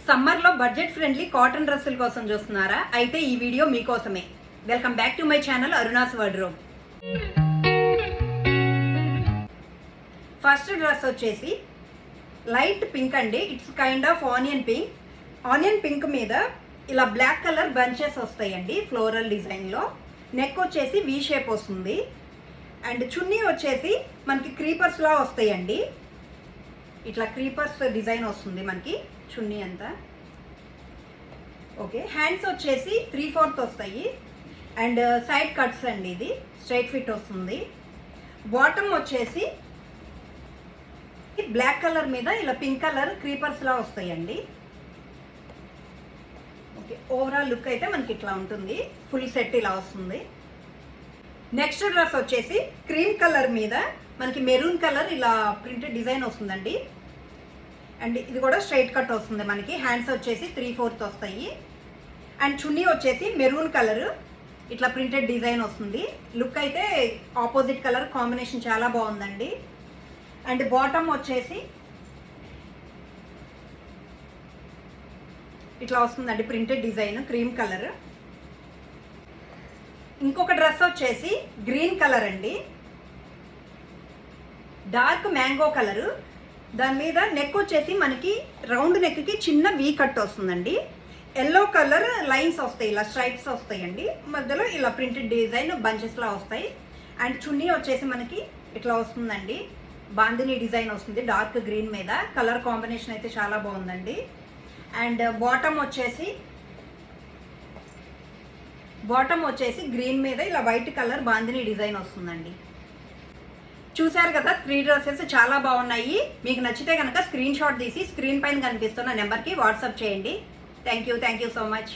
సమ్మర్లో budget friendly cotton డ్రెస్సుల కోసం చూస్తున్నారా? అయితే ఈ వీడియో మీకోసమే. Welcome back to my channel Aruna's wardrobe. First dress వచ్చేసి లైట్ పింక్ అండి. It's kind of onion pink. Onion pink మీద ఇలా బ్లాక్ కలర్ బంచెస్ వస్తాయండి ఫ్లోరల్ డిజైన్లో. నెక్ వచ్చేసి వీ షేప్ వస్తుంది. అండ్ చున్నీ వచ్చేసి మనకి క్రీపర్స్లా వస్తాయండి. ఇట్లా క్రీపర్స్ డిజైన్ వస్తుంది మనకి చున్నీ అంతా. ఓకే, హ్యాండ్స్ వచ్చేసి 3/4 వస్తాయి. అండ్ సైడ్ కట్స్ అండి, ఇది స్ట్రైట్ ఫిట్ వస్తుంది. బాటమ్ వచ్చేసి బ్లాక్ కలర్ మీద ఇలా పింక్ కలర్ క్రీపర్స్లా వస్తాయండి. ఓకే, ఓవరాల్ లుక్ అయితే మనకి ఇట్లా ఉంటుంది. ఫుల్ సెట్ ఇలా వస్తుంది. నెక్స్ట్ డ్రెస్ వచ్చేసి క్రీమ్ కలర్ మీద మనకి మెరూన్ కలర్ ఇలా ప్రింటెడ్ డిజైన్ వస్తుందండి. అండ్ ఇది కూడా స్ట్రైట్ కట్ వస్తుంది మనకి. హ్యాండ్స్ వచ్చేసి 3/4 వస్తాయి. అండ్ చున్నీ వచ్చేసి మెరూన్ కలర్ ఇట్లా ప్రింటెడ్ డిజైన్ వస్తుంది. లుక్ అయితే ఆపోజిట్ కలర్ కాంబినేషన్ చాలా బాగుందండి. అండ్ బాటమ్ వచ్చేసి ఇట్లా వస్తుందండి ప్రింటెడ్ డిజైన్ క్రీమ్ కలర్. ఇంకొక డ్రెస్ వచ్చేసి గ్రీన్ కలర్ అండి, డార్క్ మ్యాంగో కలరు. దాని మీద నెక్ వచ్చేసి మనకి రౌండ్ నెక్కి చిన్న వీ కట్ వస్తుందండి. ఎల్లో కలర్ లైన్స్ వస్తాయి, ఇలా స్ట్రైప్స్ వస్తాయండి. మధ్యలో ఇలా ప్రింటెడ్ డిజైన్ బంచెస్లా వస్తాయి. అండ్ చున్నీ వచ్చేసి మనకి ఇట్లా వస్తుందండి, బాందిని డిజైన్ వస్తుంది డార్క్ గ్రీన్ మీద. కలర్ కాంబినేషన్ అయితే చాలా బాగుందండి. అండ్ బాటమ్ వచ్చేసి గ్రీన్ మీద ఇలా వైట్ కలర్ బాందిని డిజైన్ వస్తుందండి. చూశారు కదా, 3 డ్రెస్సెస్ చాలా బాగున్నాయి. మీకు నచ్చితే కనుక స్క్రీన్ షాట్ తీసి స్క్రీన్ పైన కనిపిస్తున్న నెంబర్కి వాట్సాప్ చేయండి. Thank you so much.